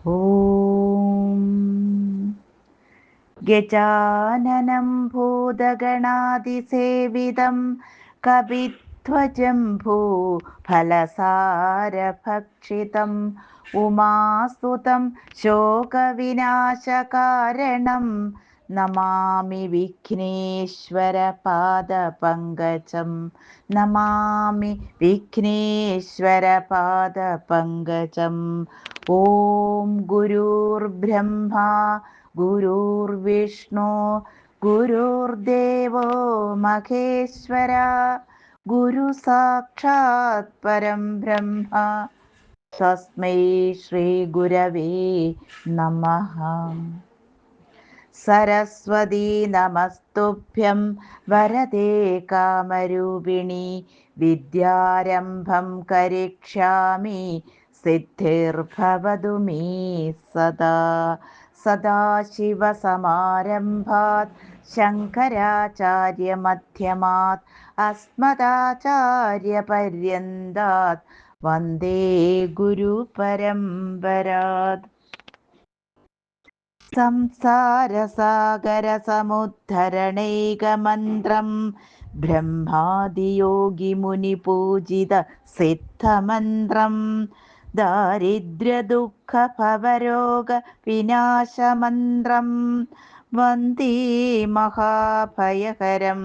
ഓം ഗജാനനം ഭൂതഗണാതിസേവിതം കപിധ്വജം ഭൂഫലസാരഭക്ഷിതം ഉമാസുതം ശോകവിനാശകാരണം നമാമി വിഘ്നേശ്വരപാദപങ്കജം. നമാമി വിഘ്നേശ്വരപാദപങ്കജം. ഓം ഗുരുർബ്രഹ്മ ഗുരുർവിഷ്ണു ഗുരുർദേവോ മഹേശ്വര ഗുരു സാക്ഷാത് പരം ബ്രഹ്മ തസ്മൈ ശ്രീ ഗുരവേ നമഃ. സരസ്വതീ നമസ്തുഭ്യം വരദേ കാമരൂപിണി വിദ്യാരംഭം കരിഷ്യാമി സിദ്ധിർഭവതു മേ സദാ. സദാശിവസമാരംഭാത് ശങ്കരാചാര്യമധ്യമാത് അസ്മദാചാര്യപര്യന്താത് വന്ദേ ഗുരുപരമ്പരാത്. സംസാരസാഗരസമുദ്ധരണൈകമന്ത്രം ബ്രഹ്മാദിയോഗിമുനിപൂജിത സിദ്ധമന്ത്രം ദാരിദ്ര്യദുഃഖഭവരോഗവിനാശമന്ത്രം വന്ദേ മഹാഭയഹരം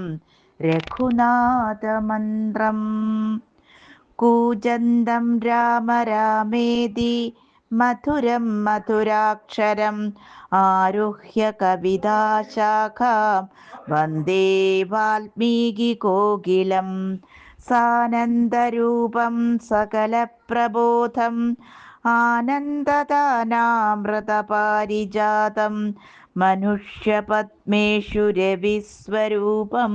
രഘുനാഥമന്ത്രം. കൂജന്തം രാമ രാമേതി മധുരം മധുരാക്ഷരം ആരുഹ്യ കവിതാശാഖാം വന്ദേ വാൽമീകികോകിലം. സാനന്ദരൂപം സകലപ്രബോധം ആനന്ദദാനാമൃതപാരിജാതം മനുഷ്യപത്മേഷു രവിസ്വരൂപം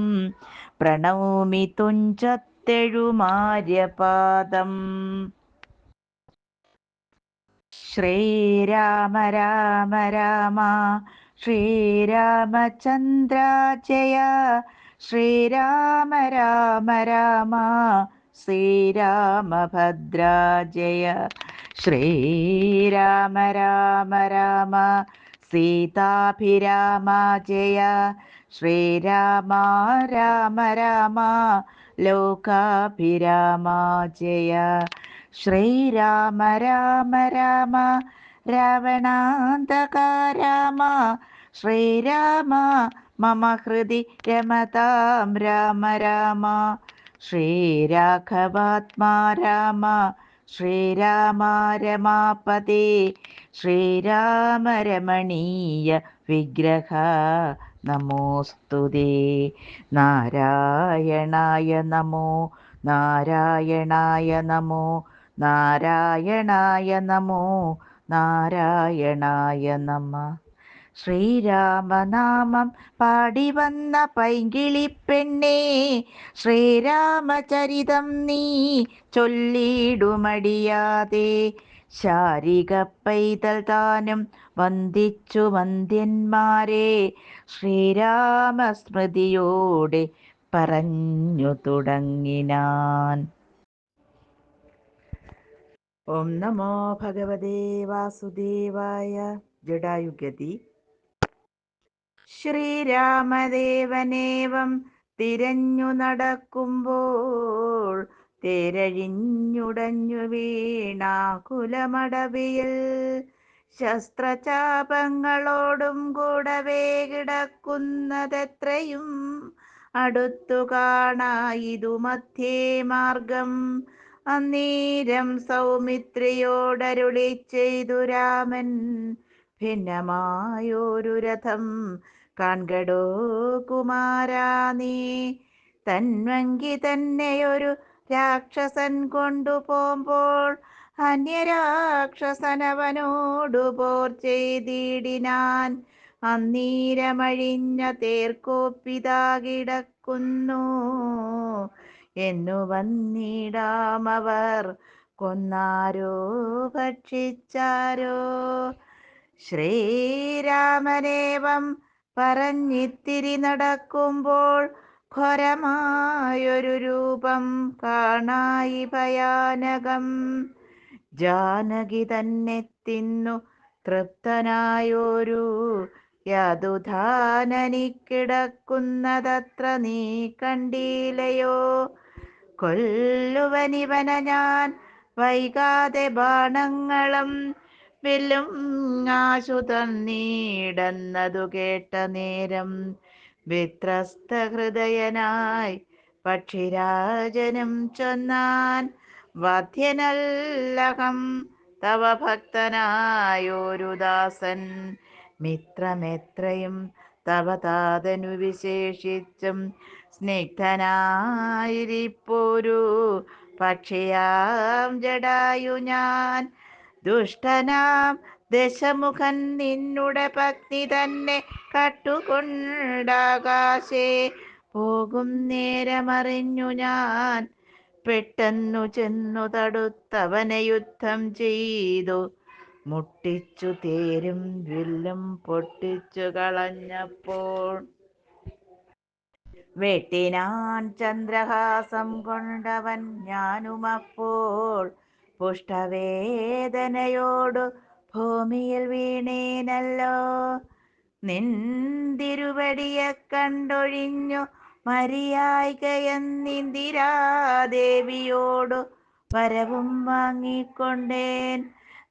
പ്രണൗമി തുഞ്ചത്തെഴുമാര്യപാദം. ശ്രീരാമ രാമ രാമ ശ്രീരാമചന്ദ്ര ജയ. ശ്രീരാമ രാമ രാമ ശ്രീരാമഭദ്ര ജയ. ശ്രീരാമ രാമ രാമ സീതാഭിരാമ ജയ. ശ്രീരാമ രാമ രാമ ലോകാഭിരാമ ജയ. ശ്രീരാമ രാമ രാമ രാവണാന്തക രാമ. ശ്രീരാമ മമ ഹൃദി രമതാം രാമ രാമ. ശ്രീരാഘവാത്മാ രാമ. ശ്രീരാമ രമാപതേ. ശ്രീരാമ രമണീയ വിഗ്രഹ നമോസ്തുതേ. നാരായണായ നമോ നാരായണായ നമോ നാരായണായ നമോ നാരായണായ നമ. ശ്രീരാമനാമം പാടി വന്ന പൈങ്കിളിപ്പെണ്ണേ ശ്രീരാമചരിതം നീ ചൊല്ലിടുമടിയാതെ. ശാരിക പൈതൽ താനും വന്ദിച്ചു വന്ദ്യന്മാരെ ശ്രീരാമസ്മൃതിയോടെ പറഞ്ഞു തുടങ്ങിനാൻ. ഓം നമോ ഭഗവതേ വാസുദേവായ. ജടായുഗതി. ശ്രീരാമദേവനേവം തിരഞ്ഞു നടക്കുമ്പോൾ തേരഴിഞ്ഞുടഞ്ഞു വീണാകുലമടവിയിൽ ശസ്ത്രചാപങ്ങളോടും കൂടവേ കിടക്കുന്നതെത്രയും അടുത്തു കാണായിതു മധ്യേ മാർഗം. അന്നേരം സൗമിത്രിയോടരുളി ചെയ്തു രാമൻ, ഭിന്നമായൊരു രഥം കാൺകടോ കുമാരാ നീ. തന്വങ്കി തന്നെയൊരു രാക്ഷസൻ കൊണ്ടുപോകുമ്പോൾ അന്യരാക്ഷസനവനോടു പോർ ചെയ്തിടിനാൻ. അന്നീരമഴിഞ്ഞ തേർക്കോപ്പിതാ കിടക്കുന്നു എന്നു വന്നിടാമവർ കൊന്നാരോ ഭക്ഷിച്ചാരോ. ശ്രീരാമനേവം പറഞ്ഞിത്തിരി നടക്കുമ്പോൾ ഘോരമായൊരു രൂപം കാണായി ഭയാനകം. ജാനകി തന്നെ തിന്നു തൃപ്തനായൊരു യദുധാനനിക്കിടക്കുന്നതത്ര നീ കണ്ടീലയോ. കൊല്ലുവനിവന ഞാൻ വൈകാതെ ബാണങ്ങളും വില്ലും ആശു തന്നീടുന്നതു കേട്ട നേരം വിത്രസ്ത ഹൃദയനായി പക്ഷിരാജനും ചൊന്നാൻ, വധ്യനല്ലഹം തവ ഭക്തനായൊരു ദാസൻ. മിത്രമെത്രയും തവ താതനു വിശേഷിച്ചും സ്നിഗ്ധനായിരിപ്പൊരു പക്ഷിയാം ജടായു ഞാൻ. ദുഷ്ടനാം ദശമുഖൻ നിന്നുടെ പത്നി തന്നെ കട്ടുകൊണ്ടാകാശേ പോകും നേരമറിഞ്ഞു ഞാൻ. പെട്ടെന്നു ചെന്നു തടുത്തവനെ യുദ്ധം ചെയ്തു മുട്ടിച്ചു തേരും വില്ലും പൊട്ടിച്ചു കളഞ്ഞപ്പോൾ, വെട്ടിനാൻ ചന്ദ്രഹാസം കൊണ്ടവൻ ഞാനുമപ്പോൾ. പുഷ്ടവേദനയോടു ഭൂമിയിൽ വീണേനല്ലോ. നിന്തിരുവടിയെ കണ്ടൊഴിഞ്ഞു മരിയായികയെന്നിന്ദിരാദേവിയോടു വരവും വാങ്ങിക്കൊണ്ടേൻ.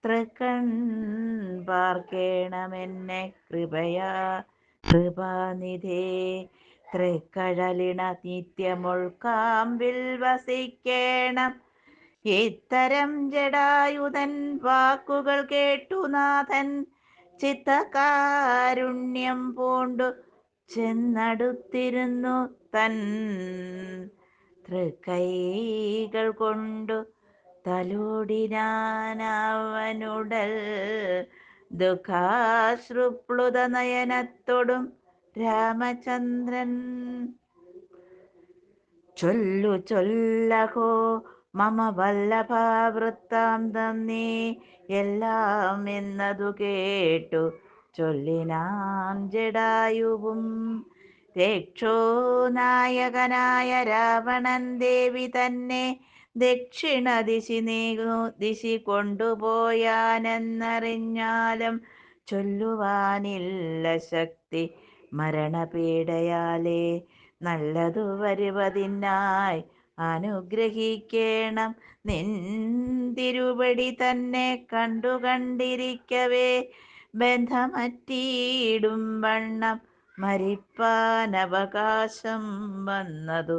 തൃക്കൺ പാർക്കേണമെന്നെ കൃപാനിധേ. തൃക്കഴലിണ നിത്യമുൾക്കാമ്പിൽ വസിക്കേണം. ഇത്തരം ജടായുധൻ വാക്കുകൾ കേട്ടു നാഥൻ ചിത്തകാരുണ്യം പൂണ്ടു ചെന്നടുത്തിരുന്നു തൻ തൃക്കൈകൾ കൊണ്ടു തലോടിനാനവനുടൽ ദുഃഖാശ്രുപ്ലുത നയനത്തോടും രാമചന്ദ്രൻ. ചൊല്ലു ചൊല്ലഹോ മമ വല്ലഭ വൃത്താന്തം നീ എല്ലാം എന്നതു കേട്ടു ചൊല്ലിനാൻ ജടായുവും. രക്ഷോ നായകനായ രാവണൻ ദേവി തന്നെ ദക്ഷിണ ദിശി കൊണ്ടുപോയാനെന്നറിഞ്ഞാലും ചൊല്ലുവാനില്ല ശക്തി മരണപീഡയാലേ. നല്ലതു വരുവതിനായി അനുഗ്രഹിക്കേണം. നിൻ തിരുവടി തന്നെ കണ്ടു കണ്ടിരിക്കവേ ബന്ധമറ്റിയിടും വണ്ണം മരിപ്പാനവകാശം വന്നതു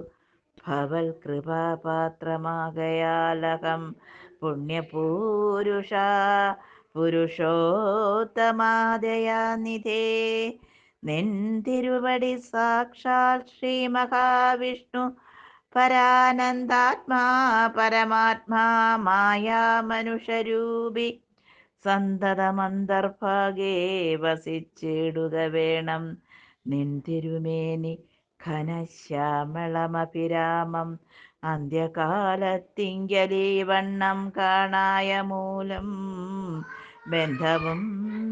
ഭവൽ കൃപാപാത്രമാകയാലഹം പുണ്യപൂരുഷ പുരുഷോത്തമാദയാനിധേ. നിൻ തിരുവടി സാക്ഷാൽ ശ്രീ മഹാവിഷ്ണു പരാനന്ദാത്മാ പരമാത്മാ മായാ മനുഷ്യരൂപി സന്തതമന്തർഭാഗേ വസിച്ചിടുക വേണം. നിൻ തിരുമേനി ഘനശ്യാമളമഭിരാമം അന്ത്യകാലത്തിങ്കലീ വണ്ണം കാണായ മൂലം ബന്ധവും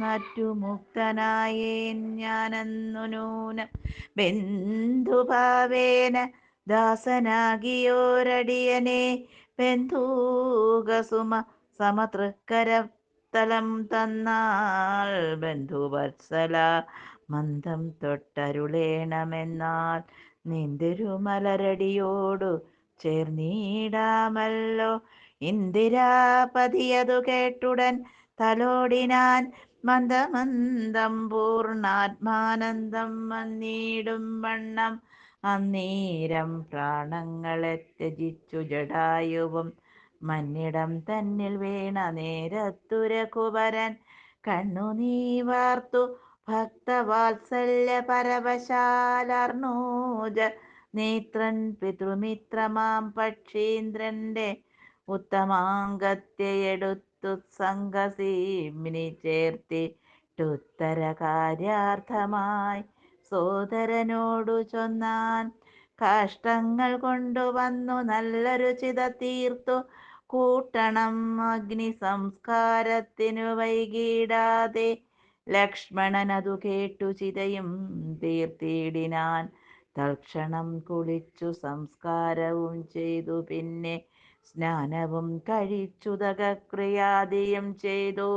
മറ്റുമുക്തനായേൻ ഞാനന്നു നൂനം. ബന്ധുഭാവേന ദാസനാകിയോരടിയനെ ബന്ധൂകസുമ സമതൃക്കരത്തലം തന്നാൽ ബന്ധുവത്സല മന്ദം തൊട്ടരുളേണമെന്നാൽ നിന്തിരുമലരടിയോടു ചേർന്നിടാമല്ലോ. ഇന്ദിരാപതിയതു കേട്ടുടൻ തലോടിനാൻ മന്ദമന്ദം പൂർണ്ണാത്മാനന്ദം വന്നിടും വണ്ണം. അന്നേരം പ്രാണങ്ങളെ ത്യജിച്ചു ജടായുവും മന്നിടം തന്നിൽ വീണ നേരത്തു രഘുവരൻ കണ്ണുനീവാർത്തു ഭക്തവാത്സല്യ പരവശാലർണോജ നേത്രൻ പിതൃമിത്രമാം പക്ഷീന്ദ്രന്റെ ഉത്തമാംഗത്തെയെടുത്തു സംഘസീമ്നി ചേർത്തിട്ടുത്തര കാര്യാർത്ഥമായി സോദരനോടു ചൊന്നാൻ. കാഷ്ടങ്ങൾ കൊണ്ടുവന്നു നല്ലൊരു ചിത തീർത്തു കൂട്ടണം അഗ്നി സംസ്കാരത്തിനു വൈകിടാതെ. ലക്ഷ്മണൻ അതു കേട്ടു ചിതയും തീർത്തിടിനാൻ. തൽക്ഷണം കുളിച്ചു സംസ്കാരവും ചെയ്തു പിന്നെ സ്നാനവും കഴിച്ചുദകക്രിയാദിയും ചെയ്തു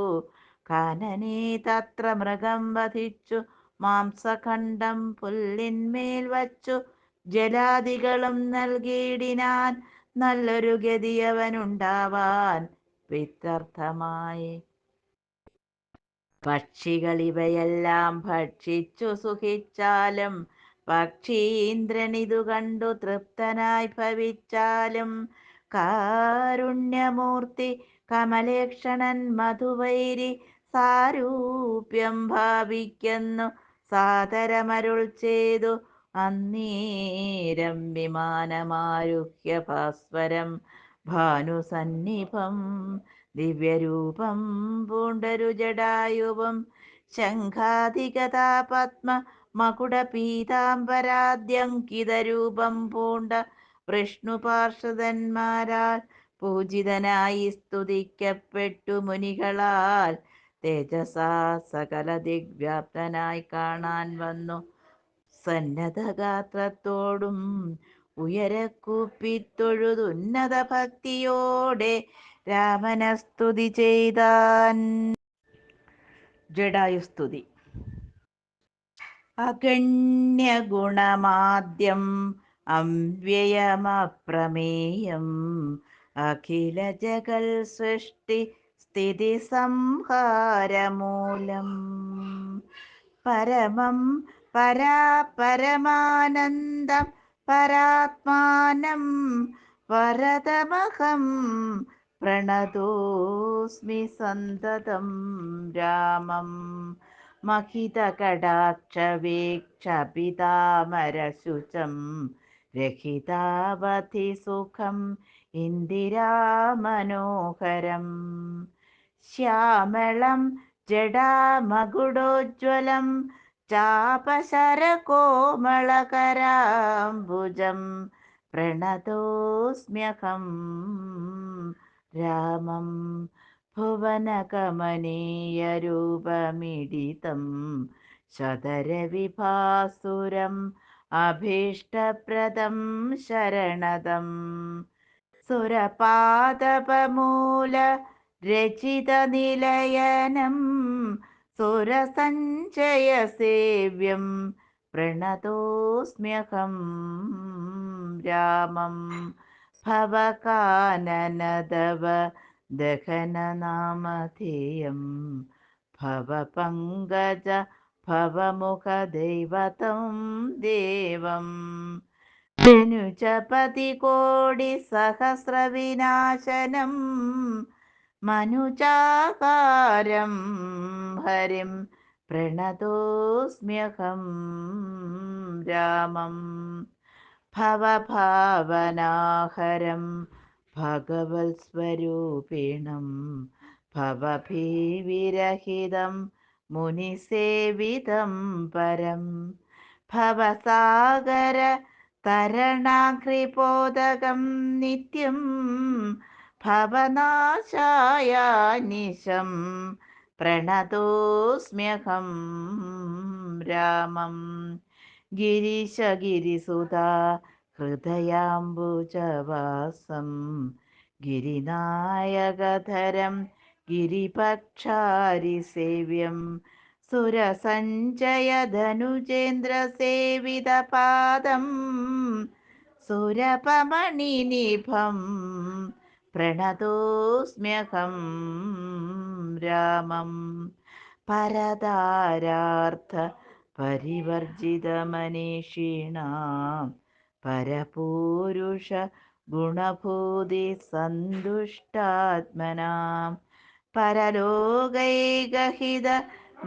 കാനനേ തത്ര മൃഗം വധിച്ചു മാംസഖണ്ഡം പുല്ലിന്മേൽ വച്ചു ജലാദികളും നൽകിയിടിനാൻ നല്ലൊരു ഗതിയവനുണ്ടാവാൻ വിത്തർത്ഥമായി. പക്ഷികളിവയെല്ലാം ഭക്ഷിച്ചു സുഖിച്ചാലും പക്ഷീന്ദ്രനിതു കണ്ടു തൃപ്തനായി ഭവിച്ചാലും കാരുണ്യമൂർത്തി കമലേക്ഷണൻ മധുവൈരി സാരൂപ്യം ഭാവിക്കുന്നു സാദരമരുൾ ചെയ്തു. അന്നേരം വിമാനമാരുഹ്യ ഭാസ്വരം ഭാനുസന്നിഭം ദിവ്യരൂപം പൂണ്ടൊരു ജടായുവും ശംഖാധികതാ പത്മ മകുട പീതാംബരാദ്യങ്കിതരൂപം പൂണ്ട വിഷ്ണുപാർഷദന്മാരാൽ പൂജിതനായി സ്തുതിക്കപ്പെട്ടു മുനികളാൽ തേജസാ സകല ദിഗ്വ്യാപ്തനായി കാണാൻ വന്നു. സന്നദ്ധഗാത്രത്തോടും ഉയരക്കൂപ്പിത്തൊഴുതുന്നത ഭക്തിയോടെ രാമനസ്തുതി ചെയ്താൻ. ജടായുസ്തുതി. അഗണ്യഗുണമാദ്യം അവ്യയമപ്രമേയം അഖില ജഗൽ സൃഷ്ടി സ്ഥിതി സംഹാരമൂലം പരമം പരമാനന്ദം പരാത്മാനം വരദമഹം പ്രണതോസ്മി സന്തതം രാമം മഹിതകടാക്ഷവീക്ഷപിതാമരശുചം രഹിതാവധി സുഖം ഇന്ദിരാമനോഹരം ശ്യാമളം ജടാമകുടോജ്വലം ചാപശരകോമളകരാംബുജം പ്രണതോസ്മ്യഹം രാമം ഭുവനകമനീയരൂപമിഡിതം ശതരവിഭാസുരം അഭീഷ്ടപ്രദം ശരണദം സുരപാദപമൂല രചിതനിലയനം സുരസഞ്ചയസേവ്യം പ്രണതോസ്മ്യഹം രാമം ഭവകാനനദവ ദഹനനാമധേയം ഭവപങ്കജ ഭവമുഖദൈവതം ദേവം ധനുജപതികോടിസഹസ്രവിനാശനം മനുജാകാരം ഹരിം പ്രണതോസ്മ്യഹം രാമം ഭവഭാവനാഹരം ഭഗവത്സ്വരൂപിണം ഭവഭീവിരഹിതം മുനിസേവിതം പരം ഭവസാഗര തരണാഘ്രിപോദകം നിത്യം ഭവനാശായ നിശം പ്രണതോസ്മ്യഹം രാമം ഗിരീശഗിരിസുതാ ഹൃദയാംബുജവാസം ഗിരിനായകധരം ഗിരിപക്ഷാരിസേവ്യം സുരസഞ്ജയധനുജേന്ദ്രസേവിതപാദം സുരപമണിനിഭം പ്രണതോസ്മ്യഹം രാമം പരതാരാർത്ഥ പരിവർജിതമനീഷീണാം പരപൂരുഷ ഗുണഭൂതി സന്തുഷ്ടാത്മനാം പരലോകൈകഹിത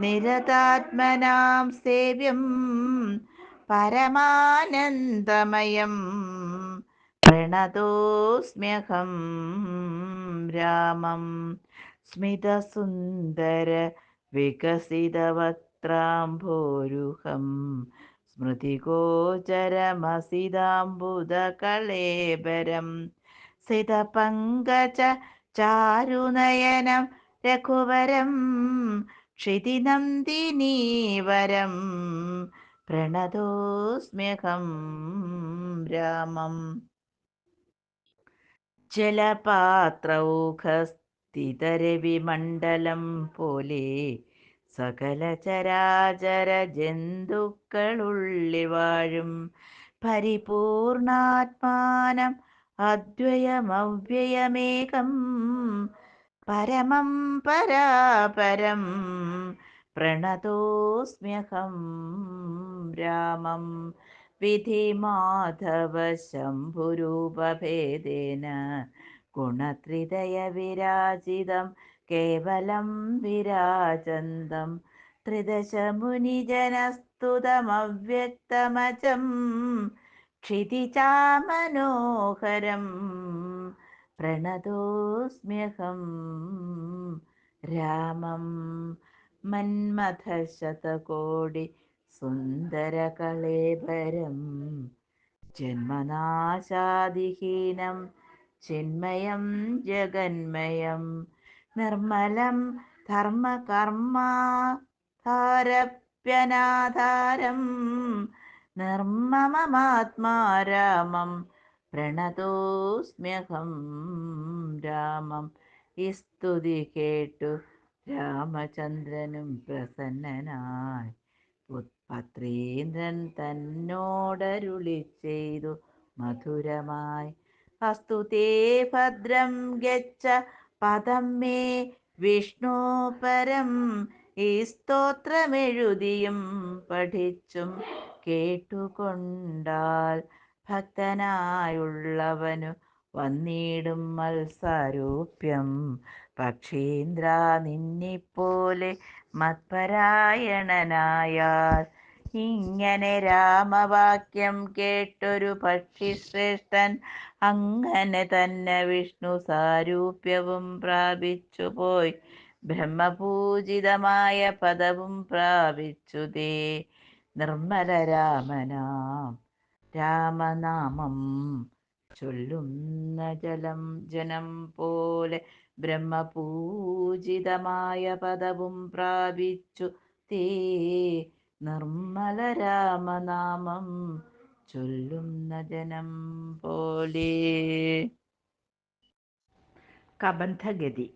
നിരതാത്മനാം സേവ്യം പരമാനന്ദമയം പ്രണതോസ്മ്യഹം രാമം സ്മിതസുന്ദര വികസിതവക്ത്രാംഭോരുഹം സ്മൃതിഗോചരമസിതാംബുദകളേബരം സിതപങ്കജ ചാരുനയനം രഘുവരം ക്ഷിതിനന്ദിനീവരം പ്രണതോസ്മ്യഹം രാമം ജലപാത്രൗഘ തിതരവിമണ്ഡലം പോലെ സകല ചരാചര ജന്തുക്കളുള്ളിൽ വാഴും പരിപൂർണാത്മാനം അദ്വയമവ്യയമേകം പരമം പരാപരം പ്രണതോസ്മ്യഹം രാമം വിധിമാധവ ശംഭുരൂപഭേദേന ഗുണത്രിതയ വിരാജിതം കേവലം വിരാജന്തം ത്രിദശ മുനിജനസ്തുതമവ്യക്തമജം ക്ഷിതിജാമനോഹരം പ്രണതോസ്മ്യഹം രാമം മന്മഥശതകോടി സുന്ദരകളേബരം ജന്മനാശാദിഹീനം ചിന്മയം ജഗന്മയം നിർമ്മലം ധർമ്മകർമാധാരപ്യനാധാരം നിർമ്മമമാത്മാരാമം പ്രണതോസ്മ്യഹം രാമം. ഈ സ്തുതി കേട്ടു രാമചന്ദ്രനും പ്രസന്നനായി പത്രീന്ദ്രൻ തന്നോടരുളി ചെയ്തു മധുരമായി, അസ്തു തേ ഭദ്രം ഗച്ഛ പദം മേ വിഷ്ണു പരം. ഈ സ്തോത്രമെഴുതിയും പഠിച്ചും കേട്ടുകൊണ്ടാൽ ഭക്തനായുള്ളവനു വന്നിടും മത്സാരൂപ്യം. പക്ഷീന്ദ്ര നിന്നെപ്പോലെ മത്പരായണനായാൽ ഇങ്ങനെ രാമവാക്യം കേട്ടൊരു പക്ഷിശ്രേഷ്ഠൻ അങ്ങനെ തന്നെ വിഷ്ണു സാരൂപ്യവും പ്രാപിച്ചു പോയി ബ്രഹ്മപൂജിതമായ പദവും പ്രാപിച്ചു തേ. നിർമ്മല രാമനാം രാമനാമം ചൊല്ലുന്ന ജനം പോലെ ബ്രഹ്മപൂജിതമായ പദവും പ്രാപിച്ചു തേ. നിർമ്മല രാമനാമം ചൊല്ലുന്ന ജനം പോലെ. കബന്ധഗതി.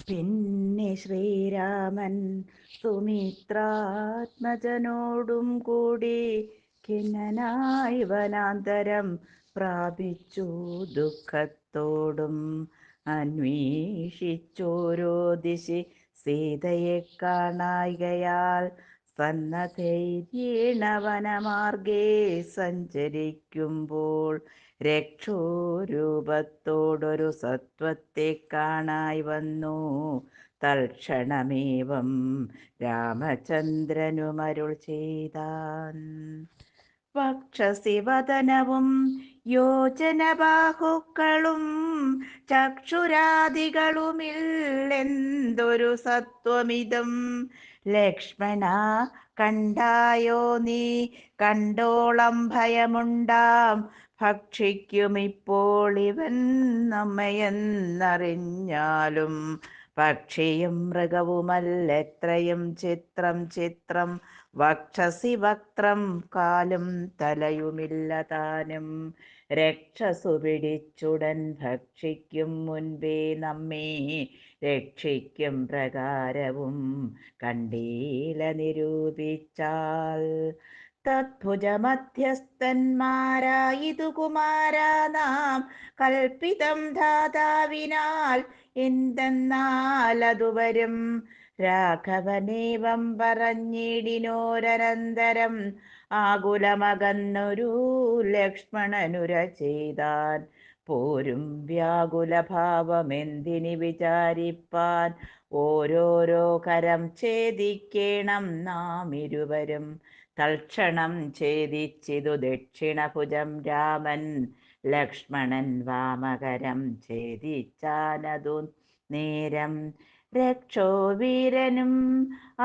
പിന്നെ ശ്രീരാമൻ സുമിത്രാത്മജനോടും കൂടി ഖിന്നനായി വനാന്തരം പ്രാപിച്ചു ദുഃഖത്തോടും അന്വേഷിച്ചോരോ ദിശി സീതയെ കാണായികയാൽ സന്നദ്ധൈര്യേണ വനമാർഗേ സഞ്ചരിക്കുമ്പോൾ രക്ഷോരൂപത്തോടൊരു സത്വത്തെ കാണായി വന്നു. തൽക്ഷണമേവം രാമചന്ദ്രനുമരുൾ ചെയ്താൻ, വക്ഷസി വദനവും യോജനബാഹുക്കളും ചക്ഷുരാദികളുമില്ലെന്തൊരു സത്വമിതം. ലക്ഷ്മണ കണ്ടായോ നീ, കണ്ടോളം ഭയമുണ്ടാം ഭക്ഷിക്കുമിപ്പോൾ ഇവൻ നമ്മയെന്നറിഞ്ഞാലും. പക്ഷിയും മൃഗവുമല്ലെത്രയും ചിത്രം ചിത്രം, വക്ഷസി വക്ത്രം കാലും തലയുമില്ല താനും. രക്ഷസു പിടിച്ചുടൻ ഭക്ഷിക്കും മുൻപേ നമ്മെ രക്ഷിക്കും പ്രകാരവും കണ്ടീല നിരൂപിച്ചാൽ. തദ്ഭുജമധ്യസ്ഥന്മാരായിതു കുമാരാ നാം കൽപ്പിതം ധാതാവിനാൽ എന്തെന്നാലതു വരും. രാഘവനേവം പറഞ്ഞിടിനോരനന്തരം ആകുലമകന്നൊരു ലക്ഷ്മണനുര ചെയ്താൻ. പോരും വ്യാകുലഭാവമെന്തിനി വിചാരിപ്പാൻ, ഓരോരോ കരം ഛേദിക്കേണം നാം ഇരുവരും. തൽക്ഷണം ഛേദിച്ചിതു ദക്ഷിണഭുജം രാമൻ, ലക്ഷ്മണൻ വാമകരം ഛേദിച്ചാനതു നേരം. രക്ഷോവീരനും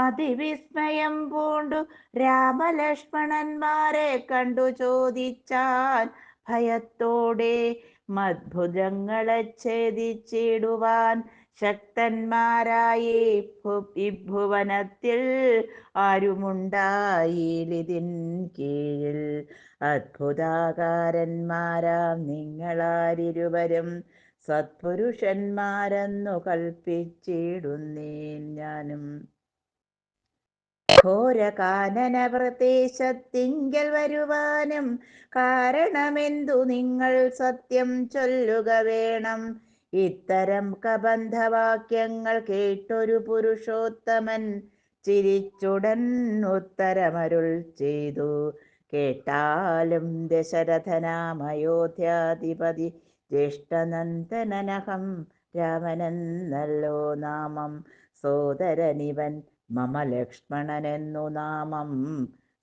അതിവിസ്മയം പൂണ്ടു രാമലക്ഷ്മണന്മാരെ കണ്ടു ചോദിച്ചാൻ ഭയത്തോടെ, മദ്ഭുജങ്ങളെ ഛേദിച്ചിടുവാൻ ശക്തന്മാരായി ഇഭുവനത്തിൽ ആരുമുണ്ടായിലിതിൻ കീഴിൽ. അദ്ഭുതാകാരന്മാരാം നിങ്ങളാരിരുവരും സത്പുരുഷന്മാരെന്നു കൽപ്പിച്ചിടുന്നേൻ ഞാനും. ഘോരകാനന പ്രദേശത്തിങ്കൽ വരുവാനും കാരണമെന്തു നിങ്ങൾ സത്യം ചൊല്ലുക വേണം. ഇത്തരം കബന്ധവാക്യങ്ങൾ കേട്ടൊരു പുരുഷോത്തമൻ ചിരിച്ചുടൻ ഉത്തരമരുൾ ചെയ്തു. കേട്ടാലും ദശരഥനാമയോധ്യാധിപതി ജ്യേഷ്ഠനന്ദനനഹം രാമനെന്നല്ലോ നാമം. സോദരനിവൻ മമ ലക്ഷ്മണനെന്നു നാമം.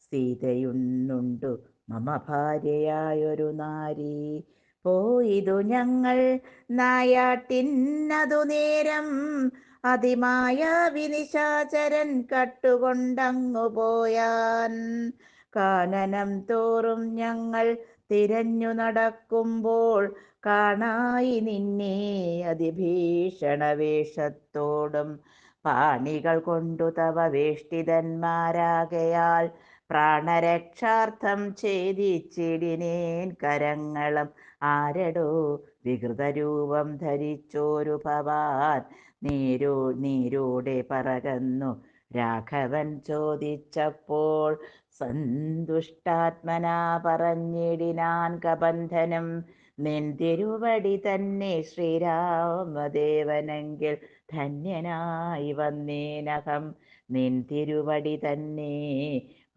സീതയുന്നുണ്ടു മമ ഭാര്യയായൊരു നാരി. പോയിതു ഞങ്ങൾ നായാട്ടിന്നതു നേരം അതിമായ വിനിശാചരൻ കട്ടുകൊണ്ടങ്ങു പോയാൻ. കാനനം തോറും ഞങ്ങൾ തിരഞ്ഞു നടക്കുമ്പോൾ കാണായി നിന്നെ അതിഭീഷണ വേഷത്തോടും. പാണികൾ കൊണ്ടു തവ വേഷ്ടിതന്മാരാകയാൽ പ്രാണരക്ഷാർത്ഥം ഛേദിച്ചിടിനേൻ കരങ്ങളും. ആരടോ വികൃതരൂപം ധരിച്ചോരു ഭവാൻ നീരോടെ പറകന്നു രാഘവൻ ചോദിച്ചപ്പോൾ. സന്തുഷ്ടാത്മനാ പറഞ്ഞിടിനാൻ കബന്ധനും നിൻ തിരുവടി തന്നെ ശ്രീരാമദേവനെങ്കിൽ ധന്യനായി വന്നേനകം. നിൻ തിരുവടി തന്നെ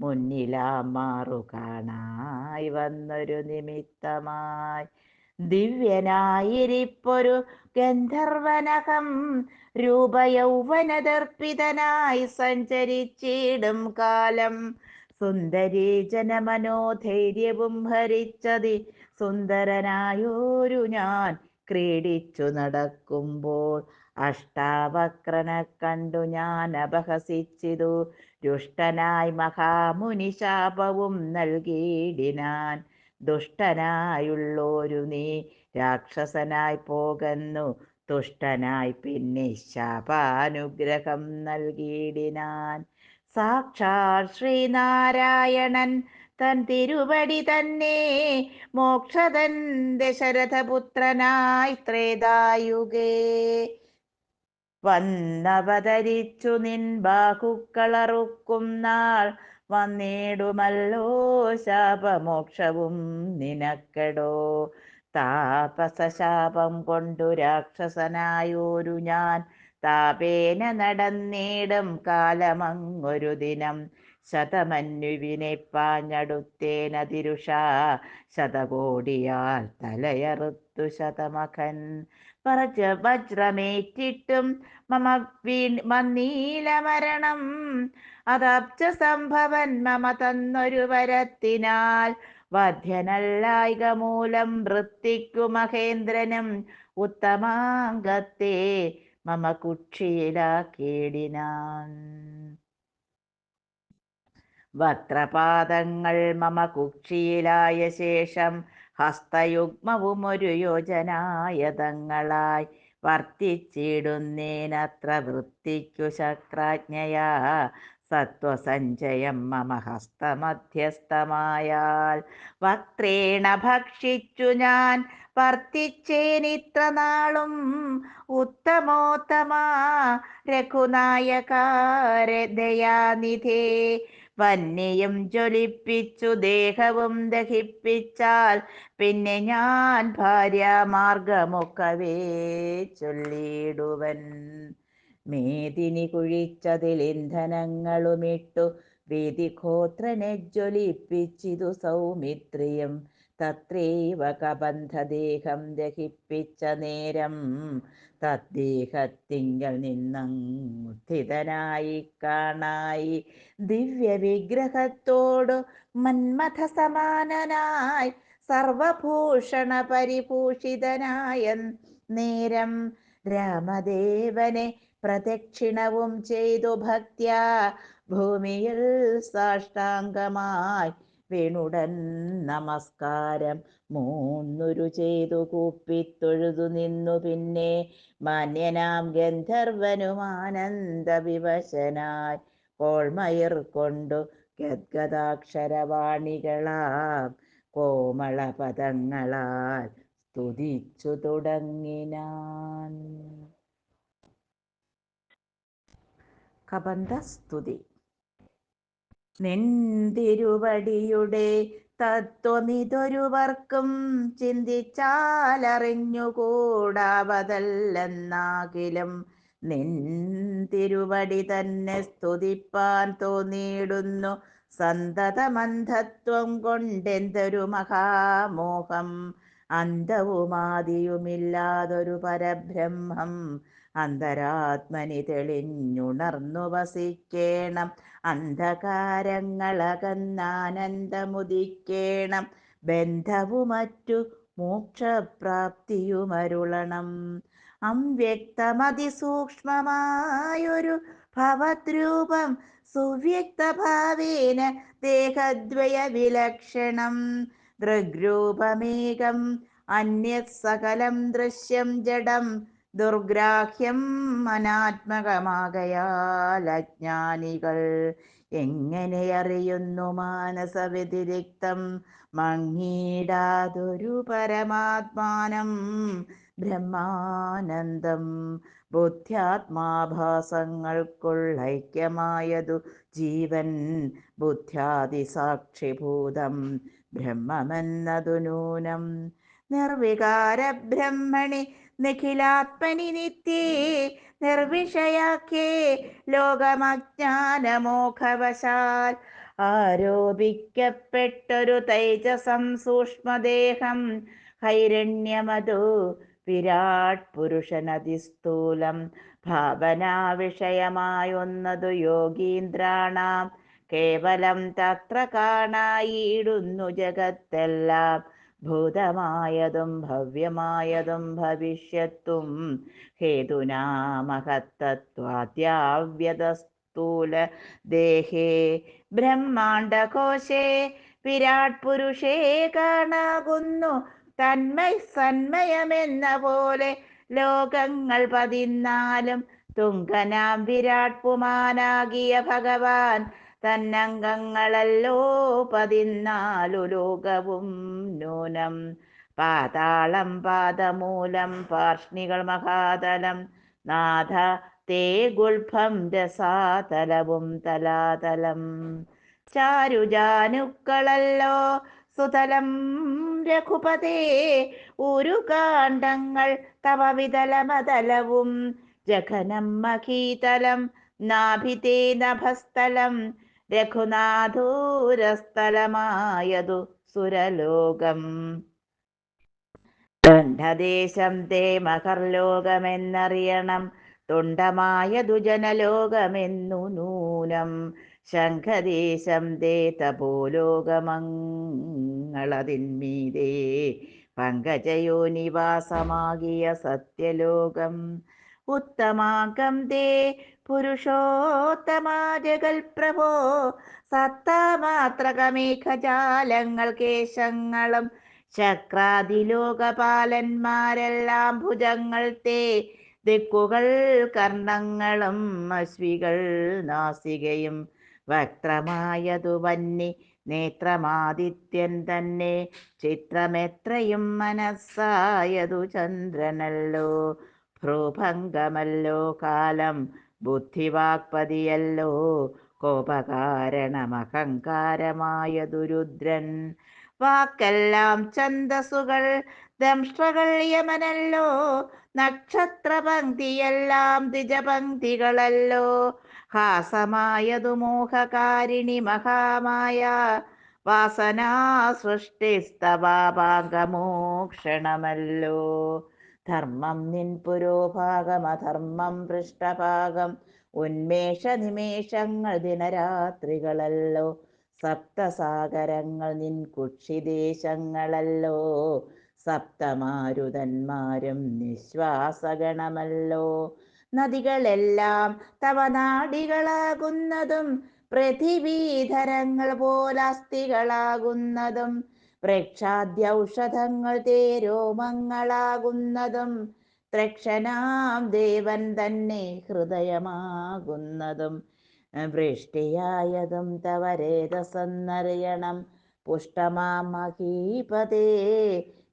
മുന്നിലാമാറു കാണായി വന്നൊരു നിമിത്തമായി. ദിവ്യനായിരിപ്പൊരു ഗന്ധർവനകം രൂപയൗവനദർപ്പിതനായി സഞ്ചരിച്ചിടും കാലം. സുന്ദരീ ജനമനോധൈര്യവും ഹരിച്ചതി സുന്ദരനായോരു ഞാൻ ക്രീഡിച്ചു നടക്കുമ്പോൾ. അഷ്ടാവക്രനെ കണ്ടു ഞാൻ അപഹസിച്ചിതു. രുഷ്ടനായി മഹാമുനി ശാപവും നൽകിയിടിനാൻ. ദുഷ്ടനായുള്ളോരു നീ രാക്ഷസനായി പോകുന്നു. തുഷ്ടനായി പിന്നെ ശാപാനുഗ്രഹം നൽകിയിടിനാൻ. സാക്ഷാൽ ശ്രീനാരായണൻ തൻ തിരുവടി തന്നെ മോക്ഷതൻ ദശരഥപുത്രനായി ത്രേതായുഗേ വന്നവതരിച്ചു നിൻ ബാഹുക്കളറുക്കും നാൾ. വന്നിടുമല്ലോ ശാപമോക്ഷവും നിനക്കെടോ. താപസശാപം കൊണ്ടു രാക്ഷസനായോരു ഞാൻ താപേന നടന്നിടും കാലമങ്ങൊരു ദിനം. ശതമന്യുവിനെ പാഞ്ഞടുത്തേനതിരുഷാ ശതകോടിയാൽ തലയറുത്തു ശതമഖൻ. വജ്രമേറ്റിട്ടും മമ വന്നീല മരണം. അതബ്ജ സംഭവൻ മമ തന്നൊരു വരത്തിനാൽ. വധ്യനല്ലായിക മൂലം വൃത്തിക്കു മഹേന്ദ്രനും ഉത്തമാംഗത്തെ മമ കുക്ഷിയിലാക്കിയിടിനാൻ. വക്രപാദങ്ങൾ മമ കുക്ഷിയിലായ ശേഷം ഹസ്തയുഗ്മവും ഒരു യോജനായതങ്ങളായി വർത്തിച്ചിടുന്നേനത്ര വൃത്തിക്കു ശക്രാജ്ഞയാ. സത്വസഞ്ചയം മമ ഹസ്തമധ്യസ്ഥമായാൽ വക്രേണ ഭക്ഷിച്ചു ഞാൻ വർത്തിച്ചേനിത്ര നാളും. ഉത്തമോത്തമാ രഘുനായകാരദയാനിധേ വന്യയും ജ്വലിപ്പിച്ചു ദേഹവും ദഹിപ്പിച്ചാൽ പിന്നെ ഞാൻ ഭാര്യാമാർഗമൊക്കവേ ചൊല്ലിടുവൻ. മേദിനി കുഴിച്ചതിൽ ഇന്ധനങ്ങളുമിട്ടു വേദിഗോത്രനെ ജ്വലിപ്പിച്ചിതു സൗമിത്രിയും. തത്രൈവ കബന്ധദേഹം ദഹിപ്പിച്ച നേരം തദ്ദേഹത്തിങ്കൽ നിന്നുത്ഥിതനായി കാണായി. ദിവ്യവിഗ്രഹത്തോടു മന്മഥ സമാനനായി സർവഭൂഷണ പരിഭൂഷിതനായ നേരം രാമദേവനെ പ്രദക്ഷിണവും ചെയ്തു ഭക്ത്യാ ഭൂമിയിൽ സാഷ്ടാംഗമായി വീണുടൻ നമസ്കാരം മൂന്നുരു ചെയ്തു കൂപ്പിത്തൊഴുതു നിന്നു. പിന്നെ മാന്യനാം ഗന്ധർവനും ആനന്ദവിവശനായി കോൾമയിർ കൊണ്ടു ഗദ്ഗദാക്ഷരവാണികളാം കോമളപദങ്ങളാൽ സ്തുതിച്ചു തുടങ്ങിനാൻ. കബന്ധസ്തുതി. നിന്തിരുവടിയുടെ തത്വമിതൊരുവർക്കും ചിന്തിച്ചാലറിഞ്ഞുകൂടാവതല്ലെന്നാകിലും നിൻ തിരുവടി തന്നെ സ്തുതിപ്പാൻ തോന്നിയിടുന്നു. സന്തതമന്ധത്വം കൊണ്ടെന്തൊരു മഹാമോഹം, അന്തവുമാദിയുമില്ലാതൊരു പരബ്രഹ്മം അന്തരാത്മനി തെളിഞ്ഞുണർന്നു വസിക്കേണം. അന്ധകാരങ്ങളകന്നാനന്ദമുദിക്കേണം. ബന്ധവും മറ്റു മോക്ഷപ്രാപ്തിയുമരുളണം. അവ്യക്തമതിസൂക്ഷ്മമായൊരു ഭവദ്രൂപം സുവ്യക്തഭാവേന ദേഹദ്വയ വിലക്ഷണം. ദൃഗ്രൂപമേകം അന്യത് സകലം ദൃശ്യം ജഡം ദുർഗ്രാഹ്യം അനാത്മകമാകയാൽ അജ്ഞാനികൾ എങ്ങനെ അറിയുന്നു മാനസവ്യതിരിക്തം മങ്ങിടാതൊരു പരമാത്മാനം ബ്രഹ്മാനന്ദം. ബുദ്ധ്യാത്മാഭാസങ്ങൾക്കുള്ളൈക്യമായതു ജീവൻ ബുദ്ധ്യാദിസാക്ഷിഭൂതം ബ്രഹ്മമെന്നതു നൂനം. നിർവികാര ബ്രഹ്മണി നിഖിലാത്മനി നിത്യേ നിർവിഷയാഖ്യേ ലോകമജ്ഞാനമോഘവശാൽ ആരോപിക്കപ്പെട്ടൊരു തൈജസം സൂക്ഷ്മദേഹം ഹൈരണ്യമതു വിരാട് പുരുഷനതിസ്ഥൂലം ഭാവനാവിഷയമായൊന്നതു യോഗീന്ദ്രാണാം കേവലം തത്ര കാണായിടുന്നു ജഗത്തെല്ലാം ഭൂതമായതും ഭവ്യമായതും ഭവിഷ്യത്തും ഹേതുനാ മഹത്തത്വാദ്യാവ്യതസ്ഥൂല ദേഹേ ബ്രഹ്മാണ്ടകോശേ വിരാട് പുരുഷേ കാണാകുന്നു തന്മയ സന്മയമെന്ന പോലെ ലോകങ്ങൾ 14 തുങ്കനാം വിരാട് പുമാനാകിയ ഭഗവാൻ തന്നംഗങ്ങളല്ലോ 14 ലോകവും നൂനം. പാതാളം പാദമൂലം പാർഷ്ണികൾ മഹാതലം നാഥ തേ ഗുൽഭം രസാതലവും തലാതലം. ചാരുജാനുക്കളല്ലോ സുതലം രഘുപതേ ഉരുകാണ്ഡങ്ങൾ തവ വിതലമതലവും ജഘനം മഹീതലം നാഭിതേ നഭസ്ഥലം രഘുനാഥൂരസ്ഥലമായതു സുരലോകം. ദണ്ഡദേശം തേ മഹർലോകമെന്നറിയണം തുണ്ടമായതു ജനലോകമെന്നു നൂനം. ശംഖദേശം തേ തപോലോകമങ്ങളതിന്മീതേ പങ്കജയോനിവാസമാകിയ സത്യലോകം. ഉത്തമാകം തേ പുരുഷോത്തമാ ജഗൽപ്രഭോ സത്താമാത്രകമേഘജാലങ്ങൾ കേശങ്ങളും ശക്രാദിലോകപാലന്മാരെല്ലാം ഭുജങ്ങൾ തേ ദിക്കുകൾ കർണങ്ങളും അശ്വികൾ നാസികയും വക്രമായതു വന്നി നേത്രമാദിത്യൻ തന്നെ ചിത്രമെത്രയും മനസ്സായതു ചന്ദ്രനല്ലോ ഭ്രൂഭംഗമല്ലോ കാലം ബുദ്ധിവാക്പതിയല്ലോ കോപകാരണമഹങ്കാരമായതു രുദ്രൻ. വാക്കെല്ലാം ഛന്ദസ്സുകൾ ദംഷ്ട്രകൾ യമനല്ലോ നക്ഷത്രപംക്തിയെല്ലാം ദ്വിജപംക്തികളല്ലോ ഹാസമായതു മോഹകാരിണി മഹാമായ വാസനാ സൃഷ്ടിസ്തവാപാംഗമോക്ഷണമല്ലോ. ധർമ്മം നിൻ പുരോഭാഗം അധർമ്മം പൃഷ്ഠഭാഗം ഉന്മേഷ നിമേഷങ്ങൾ ദിനരാത്രികളല്ലോ സപ്തസാഗരങ്ങൾ നിൻ കുക്ഷിദേശങ്ങളല്ലോ സപ്തമാരുതന്മാരും നിശ്വാസഗണമല്ലോ. നദികളെല്ലാം തവ നാഡികളാകുന്നതും പൃഥിവീധരങ്ങൾ പോലസ്ഥികളാകുന്നതും പ്രക്ഷാദ്യൗഷധങ്ങൾ തേരോമങ്ങളാകുന്നതും ത്രക്ഷനാം ദേവൻ തന്നെ ഹൃദയമാകുന്നതും വൃഷ്ടിയായതും തവ രേതസെന്നറിയണം പുഷ്ടമാം മഹീപതേ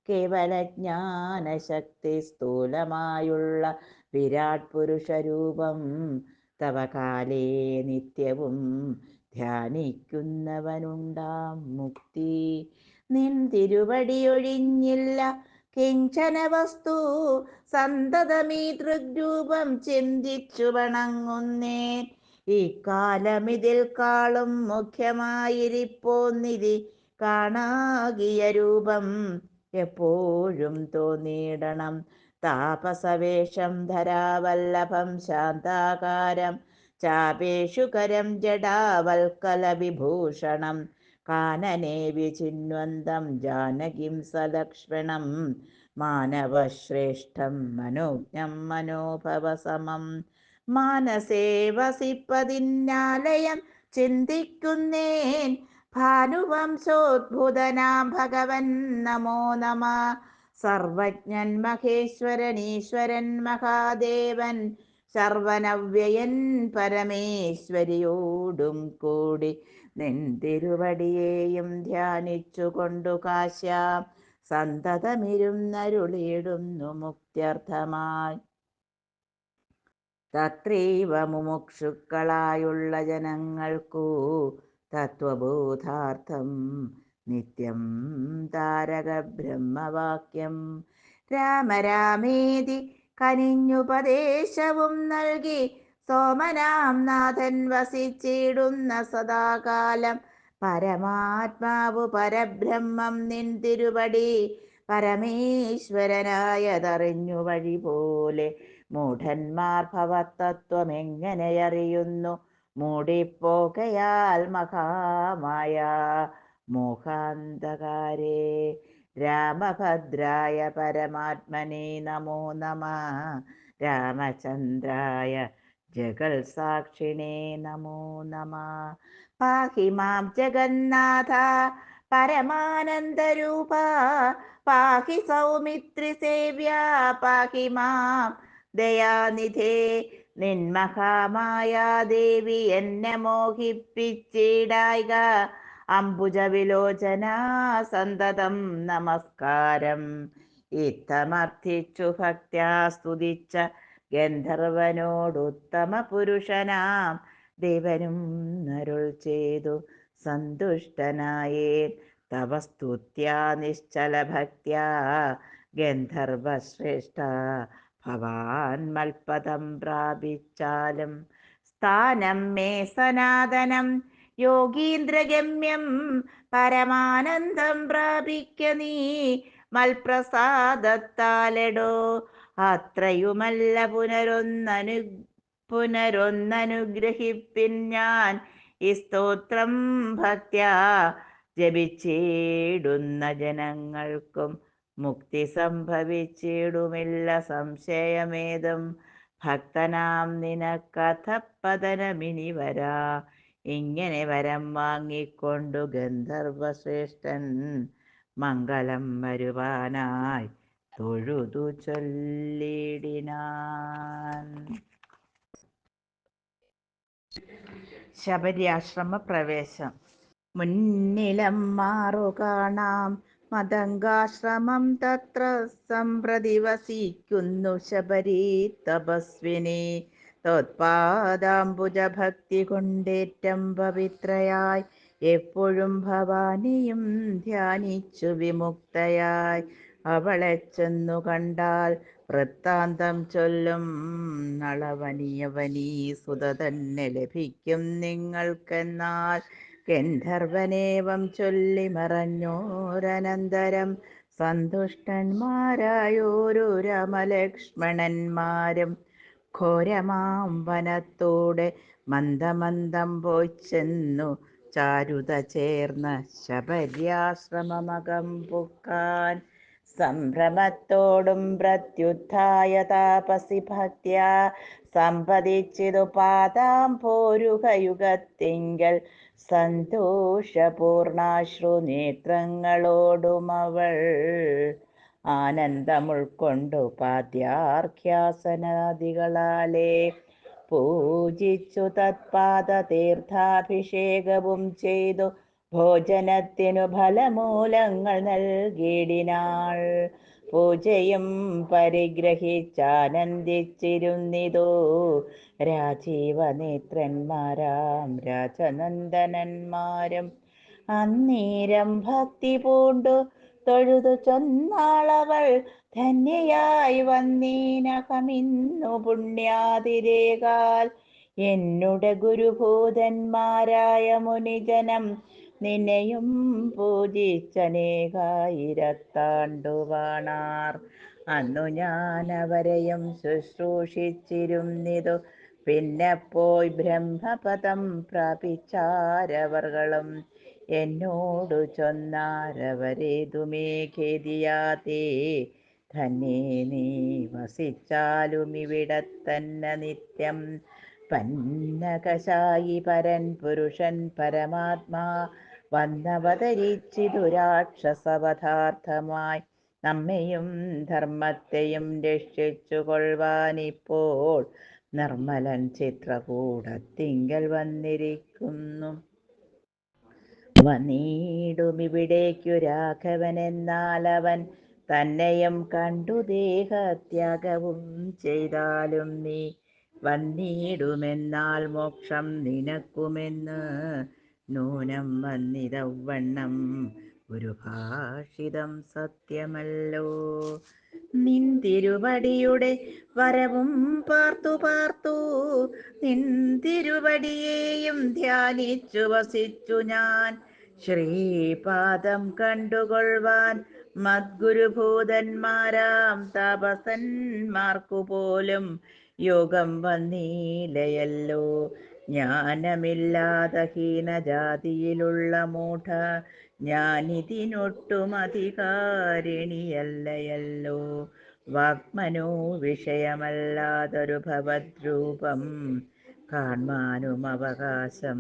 കേവലജ്ഞാനശക്തി സ്ഥൂലമായുള്ള വിരാട് പുരുഷരൂപം തവ കാലേ നിത്യവും ധ്യാനിക്കുന്നവനുണ്ടാം മുക്തി. നിൻ തിരുവടിയൊഴിഞ്ഞില്ല കിഞ്ചന വസ്തു, സന്തതമീ ദൃഗ്രൂപം ചിന്തിച്ചു വണങ്ങുന്നേൻ. ഇക്കാലമിതിൽ കാളും മുഖ്യമായിരിപ്പോന്നിതി കാണാകിയ രൂപം എപ്പോഴും തോന്നിയിടണം. താപസവേഷം ധരാവല്ലഭം ശാന്താകാരം ചാപേഷുകരം ജഡാവൽക്കല വിഭൂഷണം കാനനെ വിചിന്വന്തം ജാനകിം സലക്ഷ്മണം മാനവശ്രേഷ്ഠം മനോജ്ഞം മനോഭവസമം. മാനസേ വസിപ്പതിന്നാലയം ചിന്തിക്കുന്നേൻ ഭാനുവംശോദ്ഭുതനാം ഭഗവൻ നമോ നമ. സർവജ്ഞൻ മഹേശ്വരൻ ഈശ്വരൻ മഹാദേവൻ സർവനവ്യയൻ പരമേശ്വരിയോടും കൂടി നിൻ തിരുവടിയെയും ധ്യാനിച്ചു കൊണ്ടു കാശ്യാം സന്തതമിരുന്നരുളിയിടുന്നു മുക്ത്യർത്ഥമായി. തത്രൈവ മുമുക്ഷുക്കളായുള്ള ജനങ്ങൾക്കു തത്വബോധാർത്ഥം നിത്യം താരക ബ്രഹ്മവാക്യം രാമരാമേതി കനിഞ്ഞുപദേശവും നൽകി സോമനാം നാഥൻ വസിച്ചിടുന്ന സദാകാലം. പരമാത്മാവു പരബ്രഹ്മം നിൻ തിരുവടി പരമേശ്വരനായതറിഞ്ഞു വഴി പോലെ മൂഢന്മാർ ഭവതത്വം എങ്ങനെയറിയുന്നു മൂടിപ്പോകയാൽ മഹാമായ മോഹാന്ധകാരേ. രാമഭദ്രായ പരമാത്മനെ നമോ നമ. രാമചന്ദ്രായ ജഗൽ സാക്ഷിണേ നമോ നമ. പാഹി മാം ജഗന്നാഥ പരമാനന്ദരൂപ പാഹി സൗമിത്രി സേവ്യ പാഹി മാം ദയാനിധേ. നിന്മഹാമായാദേവി എന്നെ മോഹിപ്പിച്ചിടായിക അംബുജവിലോചന സന്തതം നമസ്കാരം. ഇത്തമർത്ഥിച്ചു ഭക്ത്യാ സ്തുതിച്ച ഗന്ധർവനോടുത്തമ പുരുഷനാം ദേവനും അരുൾ ചെയ്തു സന്തുഷ്ടനായേൻ തവ സ്തുത്യാ നിശ്ചല ഭക്ത്യാ ഗന്ധർവശ്രേഷ്ഠ ഭവാൻ മൽപദം പ്രാപിച്ചാലും. സ്ഥാനം മേ സനാതനം യോഗീന്ദ്രഗമ്യം പരമാനന്ദം പ്രാപിക്ക നീ മൽപ്രസാദത്താലെടോ. അത്രയുമല്ല പുനരൊന്നനുഗ്രഹിപ്പിൻ ഞാൻ ഈ സ്തോത്രം ഭക്ത്യാ ജപിച്ചിടുന്ന ജനങ്ങൾക്കും മുക്തി സംഭവിച്ചിടുമില്ല സംശയമേതും. ഭക്തനാം നിനക്കഥപതനമിനി വരാ. ഇങ്ങനെ വരം വാങ്ങിക്കൊണ്ടു ഗന്ധർവശ്രേഷ്ഠൻ മംഗളം വരുവാനായി തൊഴുതു ചൊല്ലിടിനാൻ. ശബരിയാശ്രമ പ്രവേശം. മുന്നിലം മാറു കാണാം മതംഗാശ്രമം തത്ര സംപ്രതി വസിക്കുന്നു ശബരി തപസ്വിനി. തോത്പാദാംബുജ ഭക്തി കൊണ്ടേറ്റം പവിത്രയായി എപ്പോഴും ഭവാനിയും ധ്യാനിച്ചു വിമുക്തയായി. അവളെ ചെന്നു കണ്ടാൽ വൃത്താന്തം ചൊല്ലും നളവനിയവനീ സുത തന്നെ ലഭിക്കും നിങ്ങൾക്കെന്നാൽ. ഗന്ധർവനേവം ചൊല്ലി മറഞ്ഞോരനന്തരം സന്തുഷ്ടന്മാരായോരു രാമലക്ഷ്മണന്മാരും ഘോരമാം വനത്തോടെ മന്ദമന്ദം പോയി ചെന്നു ചാരുത ചേർന്ന ശബര്യാശ്രമമകം പുക്കാൻ. സംഭ്രമത്തോടും പ്രത്യുത്ഥായ താപസി ഭക്ത്യാ സമ്പദിച്ചിതു പാദാംഭോരുഹയുഗത്തിങ്കൽ സന്തോഷപൂർണാശ്രു നേത്രങ്ങളോടുമവൾ ആനന്ദമുൾക്കൊണ്ടു പാദ്യാർഘ്യാസനാദികളാലേ പൂജിച്ചു തത്പാദ തീർത്ഥാഭിഷേകവും ചെയ്തു ഭോജനത്തിനു ഫലമൂലങ്ങൾ നൽകിയിടിനാൾ. പൂജയും പരിഗ്രഹിച്ചാനന്ദിച്ചിരുന്നിതോ രാജീവനേത്രന്മാരാം രാജനന്ദനന്മാരും. അന്നേരം ഭക്തി പൂണ്ടു തൊഴുതു ചൊന്നാളവൾ, ധന്യയായി വന്നീനകമിന്നു പുണ്യാതിരേകാൽ. എന്നുടെ ഗുരുഭൂതന്മാരായ മുനിജനം നിന്നെയും പൂജിച്ചനേകായിരത്താണ്ടുവാണാർ. അന്നു ഞാൻ അവരെയും ശുശ്രൂഷിച്ചിരുന്നിതു. പിന്നെ പോയി ബ്രഹ്മപദം പ്രാപിച്ചാരവർകളും. എന്നോടു ചൊന്നാരവരേതുമേ ഖേദിയാതേ, ധന്യേ നീ വസിച്ചാലും ഇവിടത്തന്നെ നിത്യം. പന്നകശായി പരൻ പുരുഷൻ പരമാത്മാ വന്നവതരിച്ചിതു രാക്ഷസവധാർത്ഥമായി. നമ്മെയും ധർമ്മത്തെയും രക്ഷിച്ചു കൊള്ളുവാനിപ്പോൾ നിർമ്മലൻ ചിത്രകൂടത്തിങ്കൽ വന്നിരിക്കുന്നു. വന്നിടുമിവിടേക്കു രാഘവനെന്നാൽ അവൻ തന്നെയും കണ്ടു ദേഹത്യാഗവും ചെയ്താലും നീ വന്നിടുമെന്നാൽ മോക്ഷം നിനക്കുമെന്ന് നൂനം വന്നിതവണ്ണം ഒരു ഭാഷിതം സത്യമല്ലോ. നിൻ തിരുവടിയുടെ വരവും പാർത്തു പാർത്തു നിൻ തിരുവടിയെയും ധ്യാനിച്ചു വസിച്ചു ഞാൻ. ശ്രീപാദം കണ്ടുകൊള്ളുവാൻ മദ്ഗുരുഭൂതന്മാരാം താപസന്മാർക്കുപോലും യോഗം വന്നീലയല്ലോ. ജ്ഞാനമില്ലാത ഹീനജാതിയിലുള്ള മൂഢ ഞാനിതിനൊട്ടും അധികാരിണിയല്ലയല്ലോ. വാഗ്മനോ വിഷയമല്ലാതൊരു ഭവദ്രൂപം കാൺമാനും അവകാശം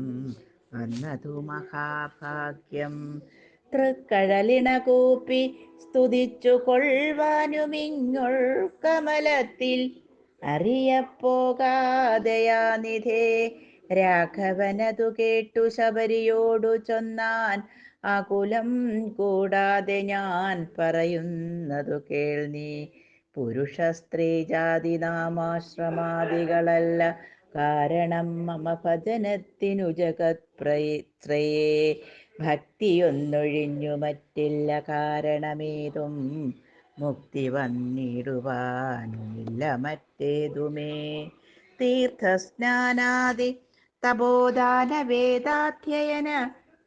വന്നതു മഹാഭാഗ്യം. തൃക്കഴലിണ കൂപ്പി സ്തുതിച്ചു കൊള്ളുവാനുമിങ്ങുൾ കമലത്തിൽ അറിയപ്പോകാതെയാനിധേ. രാഘവനതു കേട്ടു ശബരിയോടു ചൊന്നാൻ, ആകുലം കൂടാതെ ഞാൻ പറയുന്നതു കേൾ നീ. പുരുഷ സ്ത്രീ ജാതി നാമാശ്രമാദികളല്ല കാരണം മമ ഭജനത്തിനു ജഗത്പ്രയേ. ഭക്തിയൊന്നൊഴിഞ്ഞു മറ്റില്ല കാരണമേതും, മുക്തി വന്നിടുവാനുമില്ല മറ്റേതുമേ. തീർത്ഥസ്നാനാദി തപോദാന വേദാധ്യയന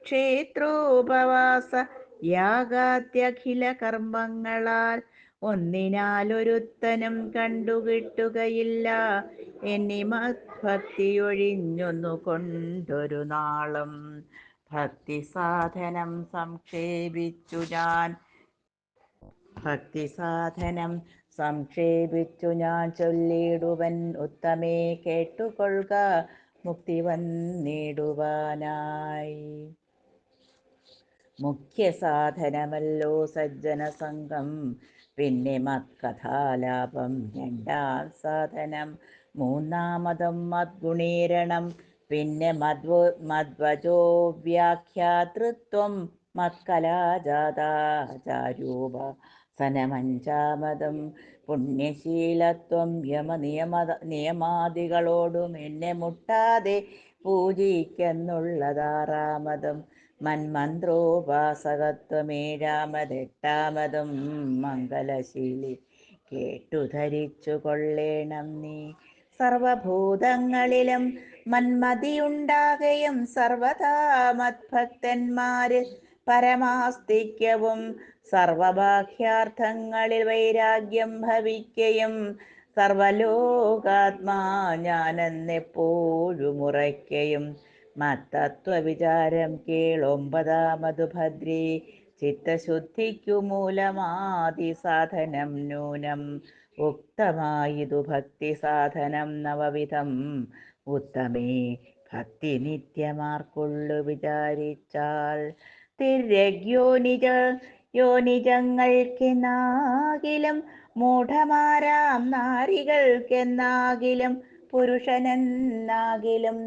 ക്ഷേത്രോപവാസ യാഗാദ്യഖില കർമ്മങ്ങളാൽ ഒന്നിനാലൊരുത്തനും കണ്ടുകിട്ടുകയില്ല എന്നി മദ്ഭക്തിയൊഴിഞ്ഞൊന്നു കൊണ്ടൊരു നാളും. ഭക്തിസാധനം സംക്ഷേപിച്ചു ഞാൻ ചൊല്ലിടുവൻ ഉത്തമേ കേട്ടുകൊള്ളുക മുക്തി വന്നിടുവാനായി. മുഖ്യ സാധനമല്ലോ സജ്ജന സംഘം, പിന്നെ മത്കഥാലാപം രണ്ടാം സാധനം. മൂന്നാമതും മദ്ഗുണീരണം, പിന്നെ മദ്വജോ വ്യാഖ്യാതൃത്വം മത്കലാജാതാചാര്യോപാസനമഞ്ചാമതും. പുണ്യശീലത്വം നിയമാദികളോടും എന്നെ മുട്ടാതെ പൂജിക്കെന്നുള്ളതാറാമതും. മന്മന്ത്രോപാസകത്വമേഴാമതെട്ടാമതും. മംഗലശീലി കേട്ടു ധരിച്ചു കൊള്ളേണം നീ. സർവഭൂതങ്ങളിലും മന്മതിയുണ്ടാകയും സർവഥാ മദ്ഭക്തന്മാരിൽ പരമാസ്തിക്യവും സർവബാഹ്യാർത്ഥങ്ങളിൽ വൈരാഗ്യം ഭവിക്കയും സർവലോകാത്മാ ഞാനെന്നെപ്പോഴും ഉറയ്ക്കയും. മത്തത്വവിചാരം കേളൊമ്പതാമതു ഭദ്രേ. ചിത്തശുദ്ധിക്കു മൂലമാദി സാധനം നൂനം. ഉക്തമായിതു ഭക്തി സാധനം നവവിധം. ഉത്തമേ ഭക്തി നിത്യമാർക്കുള്ളു വിചാരിച്ചാൽ. യോനിജങ്ങൾക്കെന്നാകിലും മൂഢമാരാം നാരികൾക്കെന്നാകിലും പുരുഷനെന്നാകിലും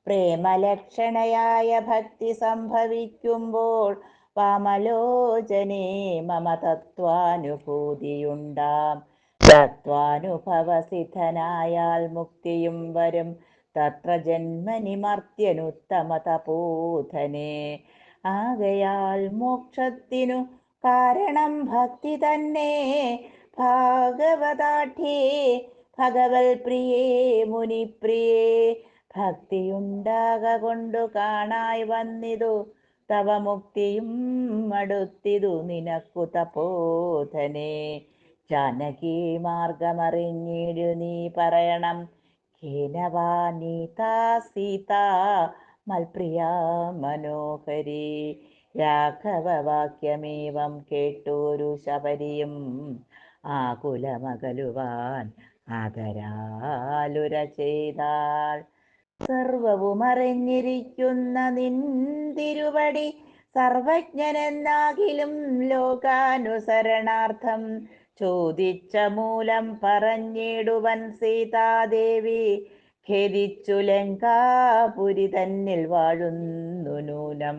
പ്രേമലക്ഷണയായ ഭക്തി സംഭവിക്കുമ്പോൾ വാമലോചനേ മമ തത്വാനുഭൂതിയുണ്ടാം. തത്വാനുഭവസിദ്ധനായാൽ മുക്തിയും വരും തത്ര ജന്മനി മർത്യനുത്തമ തപോധനേ. ആകയാൽ മോക്ഷത്തിനു കാരണം ഭക്തി തന്നെ. ഭാഗവതാഠ്യേ ഭഗവൽ പ്രിയേ മുനിപ്രിയേ. ഭക്തിയുണ്ടാക കൊണ്ടു കാണായി വന്നിതു തവ മുക്തിയും അടുത്തിതു നിനക്കു തപോധനേ. ജാനകി മാർഗമറിഞ്ഞിടു നീ പറയണം കേനവാ നീതാ സീതാ മൽപ്രിയാ മനോഹരി. രാഘവവാക്യമേവം കേട്ടൊരു ശബരിയും ആകുലമകലുവാൻ ആദരാലുര ചെയ്താൾ. സർവവും അറിഞ്ഞിരിക്കുന്ന നിന്തിരുവടി സർവജ്ഞനെന്നാകിലും ലോകാനുസരണാർത്ഥം ചോദിച്ച മൂലം പറഞ്ഞിടുവൻ സീതാദേവി. ഖേദിച്ചു ലങ്കാപുരി തന്നിൽ വാഴുന്നു നൂനം.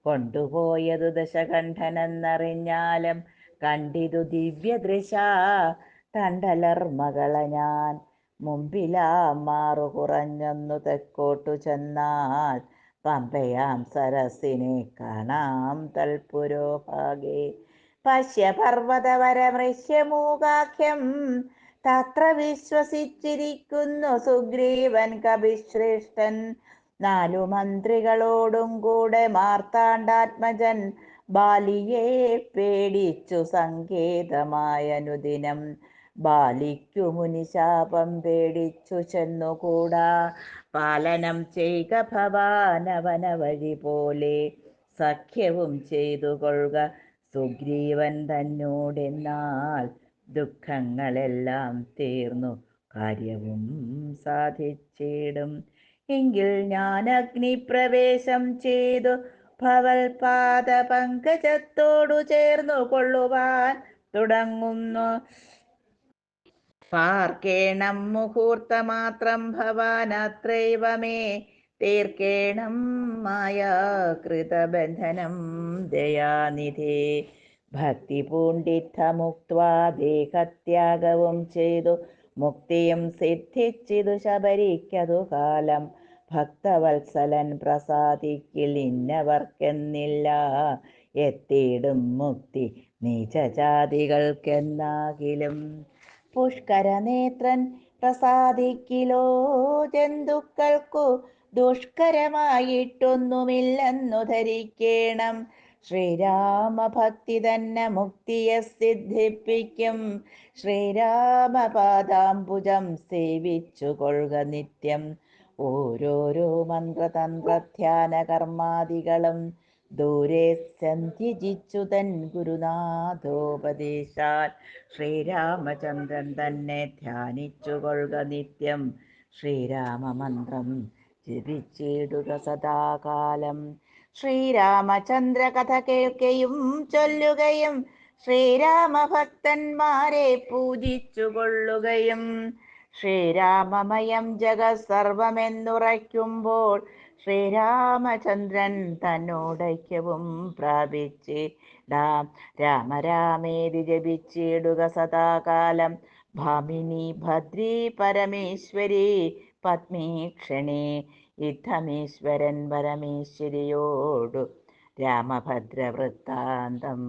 കൊണ്ടുപോയതു ദശകണ്ഠനെന്നറിഞ്ഞാലും കണ്ടിതു ദിവ്യദൃശ തണ്ടലർ മകളെ ഞാൻ. മുമ്പിലാം മാറു കുറഞ്ഞൊന്നു തെക്കോട്ടു ചെന്നാൽ പമ്പയാം സരസിനെ കാണാം തൽപുരോഭാഗേ. പശ്യ പർവ്വതവരമൃശ്യമൂകാഖ്യം തത്ര വിശ്വസിച്ചിരിക്കുന്നു സുഗ്രീവൻ കപിശ്രേഷ്ഠൻ. നാലു മന്ത്രികളോടും കൂടെ മാർത്താണ്ഡാത്മജൻ ബാലിയെ പേടിച്ചു സങ്കേതമായ അനുദിനം. ബാലിക്കു മുനിശാപം പേടിച്ചു ചെന്നുകൂടാ. പാലനം ചെയ്ക ഭവാനവന വഴി പോലെ സഖ്യവും ചെയ്തു കൊള്ളുക സുഗ്രീവൻ തന്നോടെന്നാൽ ദുഃഖങ്ങളെല്ലാം തീർന്നു കാര്യവും സാധിച്ചിടും. എങ്കിൽ ഞാൻ അഗ്നിപ്രവേശം ചെയ്തു ഭവൽപാദ പങ്കജത്തോടു ചേർന്നു കൊള്ളുവാൻ തുടങ്ങുന്നു. പാർക്കേണം മുഹൂർത്തമാത്രം ഭവാൻ അത്രൈവ മേ തീർക്കേണം മായാകൃതബന്ധനം ദയാനിധേ. ഭക്തി പൂണ്ടിത്തമുക്വാ ദേഹത്യാഗവും ചെയ്തു മുക്തിയും സിദ്ധിച്ചിതു ശബരിക്കതു കാലം. ഭക്തവത്സലൻ പ്രസാദിക്കിൽ ഇന്നവർക്കെന്നില്ല എത്തിയിടും മുക്തി നീചജാതികൾക്കെന്നാകിലും. പുഷ്കരനേത്രൻ പ്രസാദിക്കിലോ ജന്തുക്കൾക്കു ദുഷ്കരമായിട്ടൊന്നുമില്ലെന്നു ധരിക്കേണം. ശ്രീരാമഭക്തി തന്നെ മുക്തിയെ സിദ്ധിപ്പിക്കും. ശ്രീരാമപാദാംബുജം സേവിച്ചു കൊള്ളുക നിത്യം. ഓരോരോ മന്ത്രതന്ത്രധ്യാന കർമാദികളും ദൂരെ സന്ധ്യജിച്ചു തൻ ഗുരുനാഥോപദേശാൽ ശ്രീരാമചന്ദ്രൻ തന്നെ ധ്യാനിച്ചു കൊള്ളുക നിത്യം. ശ്രീരാമമന്ത്രം ജപിച്ചിടുക സദാകാലം. ശ്രീരാമചന്ദ്ര കഥ കേൾക്കുകയും ചൊല്ലുകയും ശ്രീരാമഭക്തന്മാരെ പൂജിച്ചു കൊള്ളുകയും. ശ്രീരാമമയം ജഗത് സർവമെന്നുറയ്ക്കുമ്പോൾ ശ്രീരാമചന്ദ്രൻ തന്നോടൈക്യവും പ്രാപിച്ചിടാം. രാമ രാമേതി ജപിച്ചിടുക സദാകാലം. ഭാമിനി ഭദ്രീ പരമേശ്വരി പത്മീക്ഷണേ. യുദ്ധമീശ്വരൻ പരമേശ്വരിയോടു രാമഭദ്ര വൃത്താന്തം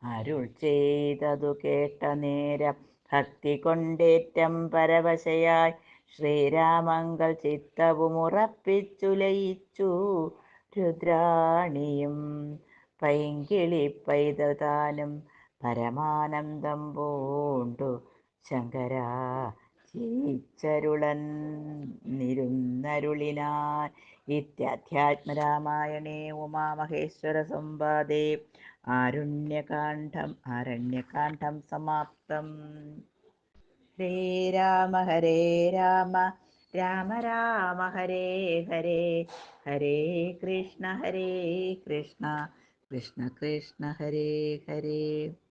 അരുൾ ചെയ്തതു കേട്ട നേരം ഭക്തി കൊണ്ടേറ്റം പരവശയായി ശ്രീരാമങ്കൽ ചിത്തവും ഉറപ്പിച്ചു ലയിച്ചു രുദ്രാണിയും. പൈങ്കിളി പൈതൽ താനും പരമാനന്ദം പൂണ്ടു ശങ്കരാ ജയിച്ചരുളന്നിരുന്നരുളിനാൻ. ഇത്യാധ്യാത്മരാമായണേ ഉമാമഹേശ്വര സംവാദേ ആരണ്യകാണ്ഡം സമാപ്തം. ഹരേ രാമ രാമ രാമ ഹരേ ഹരേ, ഹരേ കൃഷ്ണ കൃഷ്ണ കൃഷ്ണ കൃഷ്ണ ഹരേ ഹരേ.